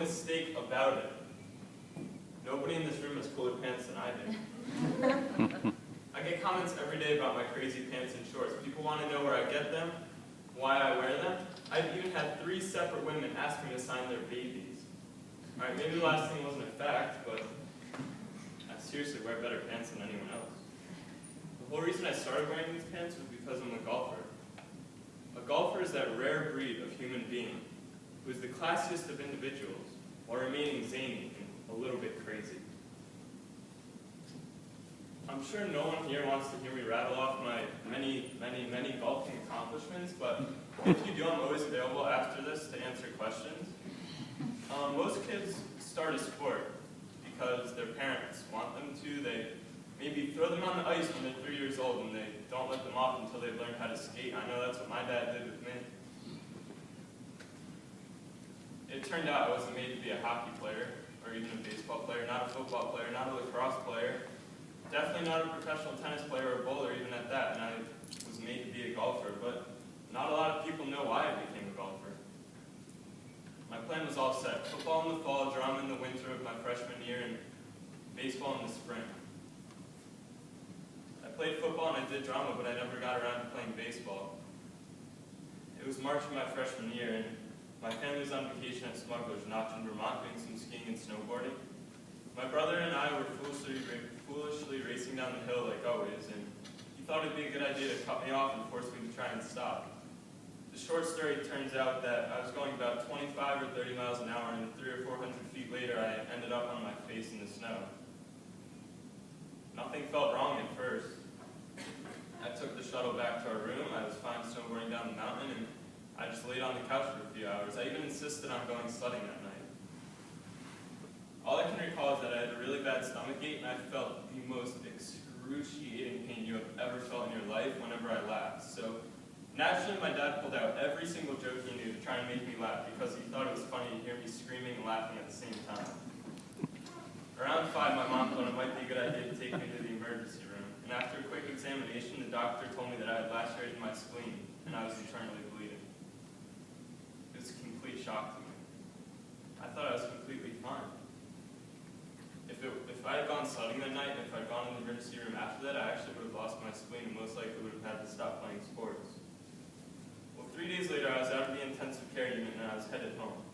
mistake about it. Nobody in this room has cooler pants than I do. I get comments every day about my crazy pants and shorts. People want to know where I get them, why I wear them. I've even had 3 separate women ask me to sign their babies. Alright, maybe the last thing wasn't a fact, but I seriously wear better pants than anyone else. The whole reason I started wearing these pants was because I'm a golfer. A golfer is that rare breed of human being who is the classiest of individuals while remaining zany and a little bit crazy. I'm sure no one here wants to hear me rattle off my many golfing accomplishments, but if you do, I'm always available after this to answer questions. Most kids start a sport because their parents want them to. They maybe throw them on the ice when they're 3 years old and they don't let them off until they've learned how to skate. I know that's what my dad did with me. It turned out I wasn't made to be a hockey player or even a baseball player, not a football player, not a lacrosse player. Definitely not a professional tennis player or a bowler, even at that, and I was made to be a golfer, but not a lot of people know why I became a golfer. My plan was all set. Football in the fall, drama in the winter of my freshman year, and baseball in the spring. I played football and I did drama, but I never got around to playing baseball. It was March of my freshman year, and my family was on vacation at Smuggler's Notch in Vermont doing some skiing and snowboarding. My brother and I were foolishly racing down the hill like always, and he thought it'd be a good idea to cut me off and force me to try and stop. The short story turns out that I was going about 25 or 30 miles an hour, and 300 or 400 feet later I ended up on my face in the snow. Nothing felt wrong at first. I took the shuttle back to our room. I was fine snowboarding down the mountain, and I just laid on the couch for a few hours. I even insisted on going sledding that night. All I can recall is that I had a really bad stomachache, and I felt the most excruciating pain you have ever felt in your life whenever I laughed. So naturally, my dad pulled out every single joke he knew to try and make me laugh because he thought it was funny to hear me screaming and laughing at the same time. Around 5, my mom thought it might be a good idea to take me to the emergency room, and after a quick examination, the doctor told me that I had lacerated my spleen, and I was internally bleeding. It was a complete shock to me. I thought I was completely fine. If I had gone sledding that night, and if I had gone in the emergency room after that, I actually would have lost my spleen and most likely would have had to stop playing sports. Well, 3 days later, I was out of the intensive care unit and I was headed home.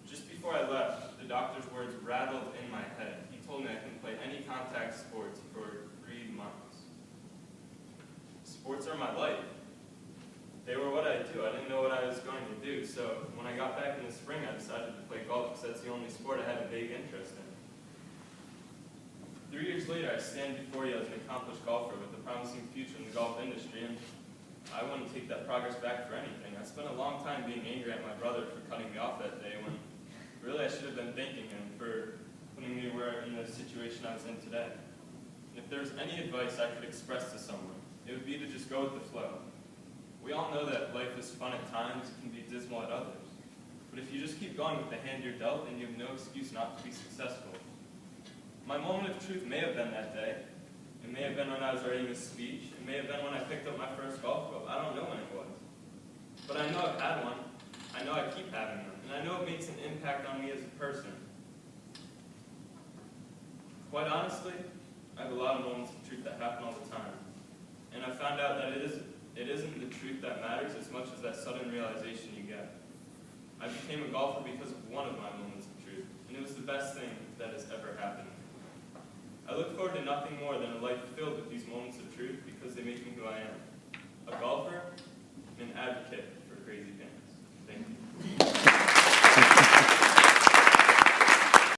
Just before I left, the doctor's words rattled in my head. He told me I couldn't play any contact sports for 3 months. Sports are my life. They were what I do. I didn't know what I was going to do, so when I got back in the spring, I decided to play golf because that's the only sport I had a big interest in. 3 years later, I stand before you as an accomplished golfer with a promising future in the golf industry, and I wouldn't take that progress back for anything. I spent a long time being angry at my brother for cutting me off that day when really I should have been thanking him for putting me in the situation I was in today. And if there was any advice I could express to someone, it would be to just go with the flow. We all know that life is fun at times, it can be dismal at others. But if you just keep going with the hand you're dealt, then you have no excuse not to be successful. My moment of truth may have been that day. It may have been when I was writing this speech. It may have been when I picked up my first golf club. I don't know when it was. But I know I've had one. I know I keep having them. And I know it makes an impact on me as a person. Quite honestly, I have a lot of moments of truth that happen all the time. And I found out that it isn't the truth that matters as much as that sudden realization you get. I became a golfer because of one of my moments of truth. And it was the best thing that has ever happened. I look forward to nothing more than a life filled with these moments of truth because they make me who I am. A golfer and an advocate for crazy things.